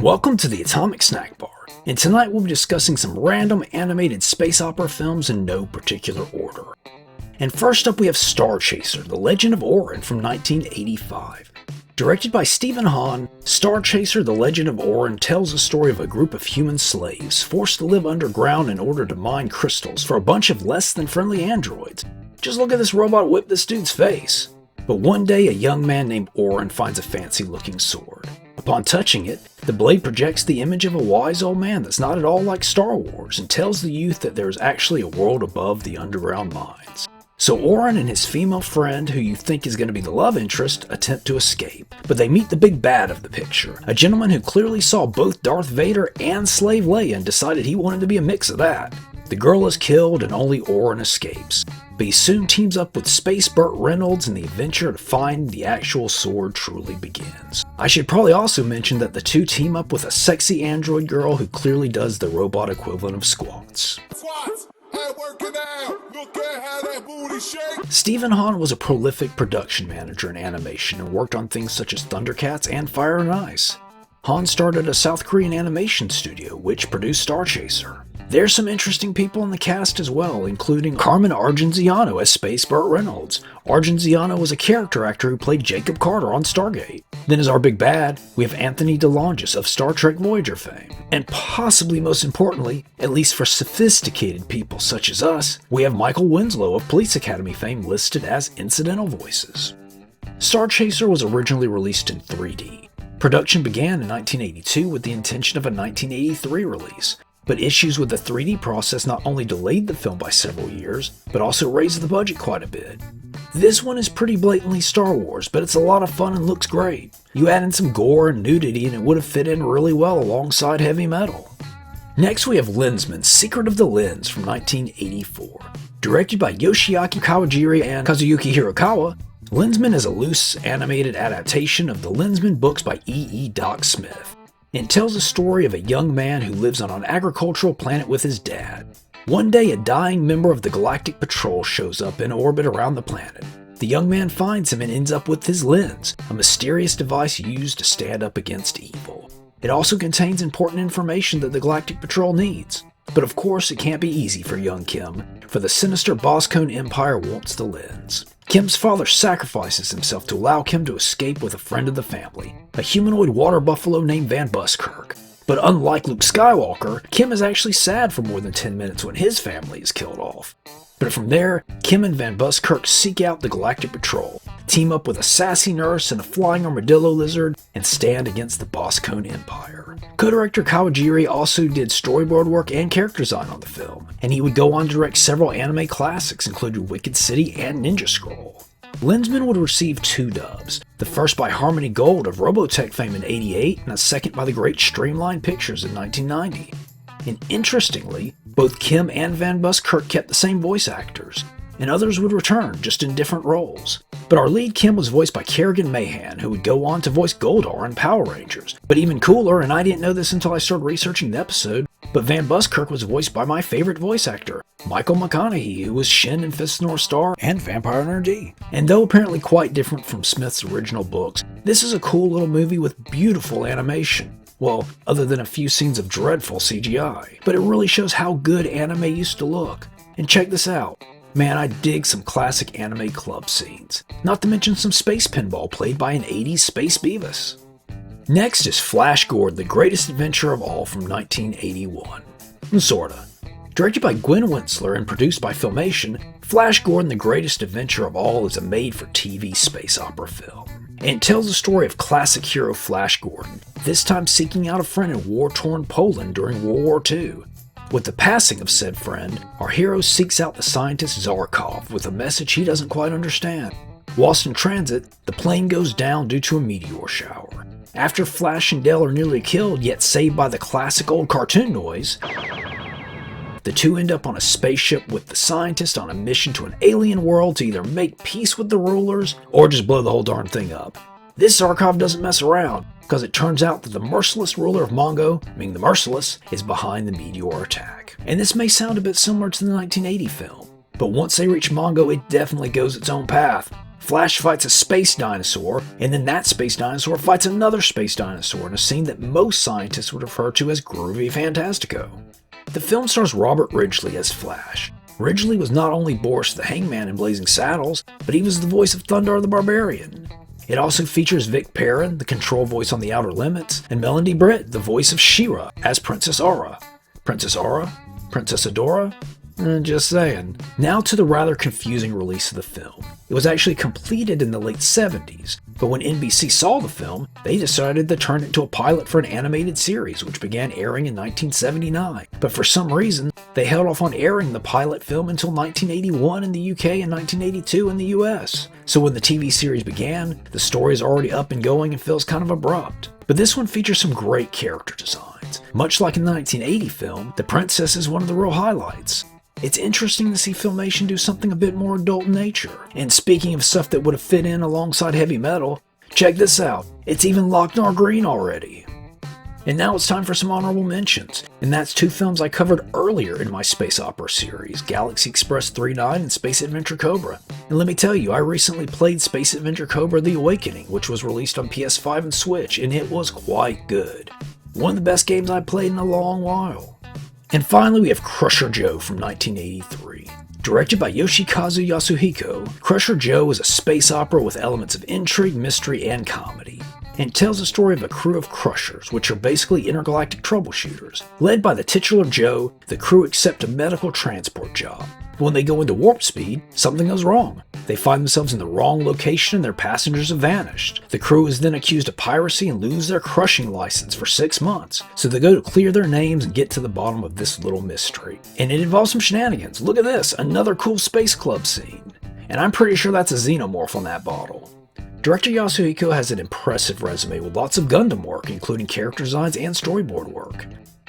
and welcome to the Atomic Snack Bar. And tonight we'll be discussing some random animated space opera films in no particular order. And first up we have Star Chaser, The Legend of Orin from 1985. Directed by Stephen Hahn, Star Chaser, The Legend of Orin tells the story of a group of human slaves forced to live underground in order to mine crystals for a bunch of less than friendly androids. Just look at this robot whip this dude's face. But one day a young man named Orin finds a fancy looking sword. Upon touching it, the blade projects the image of a wise old man that's not at all like Star Wars and tells the youth that there is actually a world above the underground mines. So Orin and his female friend, who you think is going to be the love interest, attempt to escape. But they meet the big bad of the picture, a gentleman who clearly saw both Darth Vader and Slave Leia and decided he wanted to be a mix of that. The girl is killed and only Orin escapes. But he soon teams up with Space Burt Reynolds and the adventure to find the actual sword truly begins. I should probably also mention that the two team up with a sexy android girl who clearly does the robot equivalent of squats. Stephen Hahn was a prolific production manager in animation and worked on things such as Thundercats and Fire and Ice. Hahn started a South Korean animation studio which produced Star Chaser. There's some interesting people in the cast as well, including Carmen Argenziano as Space Burt Reynolds. Argenziano was a character actor who played Jacob Carter on Stargate. Then as our big bad, we have Anthony DeLongis of Star Trek Voyager fame. And possibly most importantly, at least for sophisticated people such as us, we have Michael Winslow of Police Academy fame listed as incidental voices. Star Chaser was originally released in 3D. Production began in 1982 with the intention of a 1983 release. But issues with the 3D process not only delayed the film by several years, but also raised the budget quite a bit. This one is pretty blatantly Star Wars, but it's a lot of fun and looks great. You add in some gore and nudity and it would have fit in really well alongside heavy metal. Next we have Lensman, Secret of the Lens from 1984. Directed by Yoshiaki Kawajiri and Kazuyuki Hirokawa, Lensman is a loose animated adaptation of the Lensman books by E. Doc Smith. It tells the story of a young man who lives on an agricultural planet with his dad. One day, a dying member of the Galactic Patrol shows up in orbit around the planet. The young man finds him and ends up with his lens, a mysterious device used to stand up against evil. It also contains important information that the Galactic Patrol needs. But of course, it can't be easy for young Kim, for the sinister Boscone Empire wants the lens. Kim's father sacrifices himself to allow Kim to escape with a friend of the family, a humanoid water buffalo named Van Buskirk. But unlike Luke Skywalker, Kim is actually sad for more than 10 minutes when his family is killed off. But from there, Kim and Van Buskirk seek out the Galactic Patrol, team up with a sassy nurse and a flying armadillo lizard, and stand against the Boscone Empire. Co-director Kawajiri also did storyboard work and character design on the film, and he would go on to direct several anime classics including Wicked City and Ninja Scroll. Lensman would receive 2 dubs, the first by Harmony Gold of Robotech fame in '88 and a second by the great Streamline Pictures in 1990. And interestingly, both Kim and Van Buskirk kept the same voice actors, and others would return, just in different roles. But our lead Kim was voiced by Kerrigan Mahan, who would go on to voice Goldar in Power Rangers. But even cooler, and I didn't know this until I started researching the episode, but Van Buskirk was voiced by my favorite voice actor, Michael McConaughey, who was Shin in Fist of the North Star and Vampire Hunter D. And though apparently quite different from Smith's original books, this is a cool little movie with beautiful animation. Well, other than a few scenes of dreadful CGI. But it really shows how good anime used to look. And check this out. Man, I dig some classic anime club scenes. Not to mention some space pinball played by an 80s Space Beavis. Next is Flash Gordon, The Greatest Adventure of All from 1981. Sorta. Directed by Gwen Winsler and produced by Filmation, Flash Gordon, The Greatest Adventure of All is a made-for-TV space opera film. And it tells the story of classic hero Flash Gordon, this time seeking out a friend in war-torn Poland during World War II. With the passing of said friend, our hero seeks out the scientist Zarkov with a message he doesn't quite understand. Whilst in transit, the plane goes down due to a meteor shower. After Flash and Dale are nearly killed, yet saved by the classic old cartoon noise, the two end up on a spaceship with the scientist on a mission to an alien world to either make peace with the rulers or just blow the whole darn thing up. This Zarkov doesn't mess around, because it turns out that the merciless ruler of Mongo, meaning the Merciless, is behind the meteor attack. And this may sound a bit similar to the 1980 film, but once they reach Mongo, it definitely goes its own path. Flash fights a space dinosaur, and then that space dinosaur fights another space dinosaur in a scene that most scientists would refer to as groovy fantastico. The film stars Robert Ridgely as Flash. Ridgely was not only Boris the Hangman in Blazing Saddles, but he was the voice of Thundar the Barbarian. It also features Vic Perrin, the control voice on The Outer Limits, and Melanie Britt, the voice of She-Ra, as Princess Aura. Princess Aura? Princess Adora? Just saying. Now to the rather confusing release of the film. It was actually completed in the late 70s, but when NBC saw the film, they decided to turn it into a pilot for an animated series, which began airing in 1979. But for some reason, they held off on airing the pilot film until 1981 in the UK and 1982 in the US. So when the TV series began, the story is already up and going and feels kind of abrupt. But this one features some great character designs. Much like in the 1980 film, the princess is one of the real highlights. It's interesting to see Filmation do something a bit more adult in nature. And speaking of stuff that would have fit in alongside heavy metal, check this out, it's even Lochnar Green already. And now it's time for some honorable mentions, and that's two films I covered earlier in my space opera series, Galaxy Express 39 and Space Adventure Cobra. And let me tell you, I recently played Space Adventure Cobra The Awakening, which was released on PS5 and Switch, and it was quite good. One of the best games I've played in a long while. And finally, we have Crusher Joe from 1983. Directed by Yoshikazu Yasuhiko, Crusher Joe is a space opera with elements of intrigue, mystery, and comedy. And tells the story of a crew of Crushers, which are basically intergalactic troubleshooters. Led by the titular Joe, the crew accept a medical transport job. But when they go into warp speed, something goes wrong. They find themselves in the wrong location and their passengers have vanished. The crew is then accused of piracy and lose their crushing license for 6 months. So they go to clear their names and get to the bottom of this little mystery. And it involves some shenanigans. Look at this, another cool space club scene. And I'm pretty sure that's a xenomorph on that bottle. Director Yasuhiko has an impressive resume with lots of Gundam work, including character designs and storyboard work.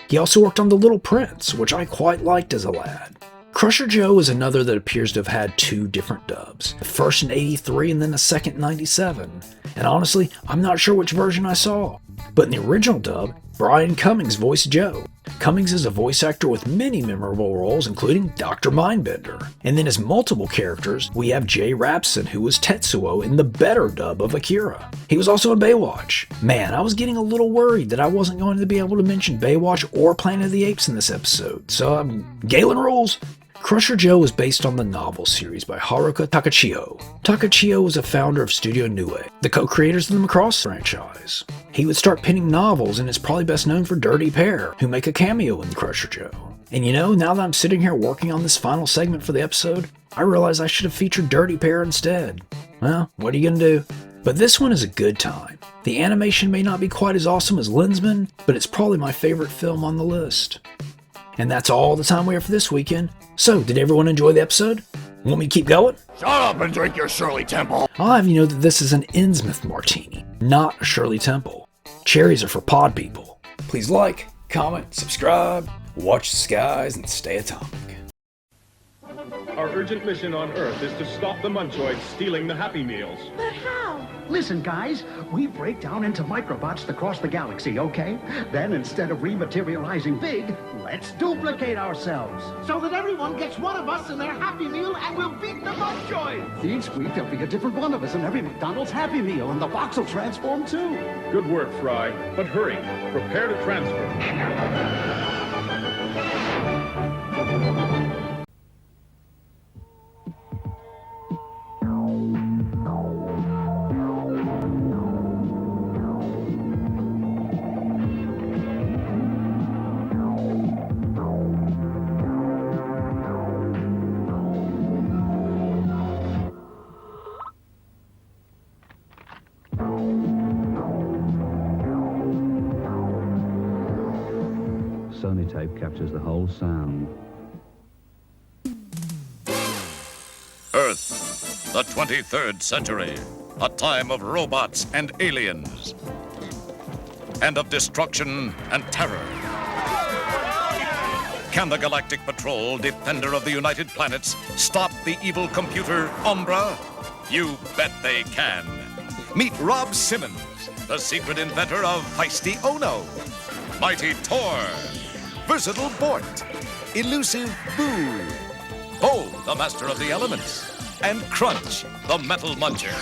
He also worked on The Little Prince, which I quite liked as a lad. Crusher Joe is another that appears to have had two different dubs, the first in 83 and then the second in 97. And honestly, I'm not sure which version I saw. But in the original dub, Brian Cummings voiced Joe. Cummings is a voice actor with many memorable roles, including Dr. Mindbender. And then as multiple characters, we have Jay Rapson, who was Tetsuo in the better dub of Akira. He was also in Baywatch. Man, I was getting a little worried that I wasn't going to be able to mention Baywatch or Planet of the Apes in this episode, so Galen rules! Crusher Joe is based on the novel series by Haruka Takachio. Takachio was a founder of Studio Nue, the co-creators of the Macross franchise. He would start penning novels and is probably best known for Dirty Pair, who make a cameo in Crusher Joe. And you know, now that I'm sitting here working on this final segment for the episode, I realize I should have featured Dirty Pair instead. Well, what are you gonna do? But this one is a good time. The animation may not be quite as awesome as Lensman, but it's probably my favorite film on the list. And that's all the time we have for this weekend. So, did everyone enjoy the episode? Want me to keep going? Shut up and drink your Shirley Temple! I'll have you know that this is an Innsmouth martini, not a Shirley Temple. Cherries are for pod people. Please like, comment, subscribe, watch the skies, and stay atomic. Our urgent mission on Earth is to stop the Munchoids stealing the Happy Meals. But how? Listen, guys, we break down into microbots across the galaxy, okay? Then instead of rematerializing big, let's duplicate ourselves. So that everyone gets one of us in their Happy Meal and we'll beat the Munchoids! Each week there'll be a different one of us in every McDonald's Happy Meal, and the box will transform too. Good work, Fry. But hurry. Prepare to transfer. Sony tape captures the whole sound. Earth, the 23rd century, a time of robots and aliens, and of destruction and terror. Can the Galactic Patrol, defender of the United Planets, stop the evil computer Umbra? You bet they can. Meet Rob Simmons, the secret inventor of Feisty Ono, Mighty Tor, Versatile Bort, Elusive Boo, Bo, the master of the elements, and Crunch, the Metal Muncher.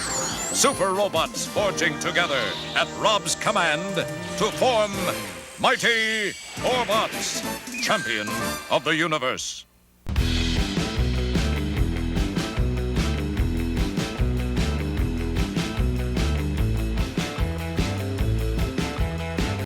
Super robots forging together at Rob's command to form Mighty Orbots, champion of the universe.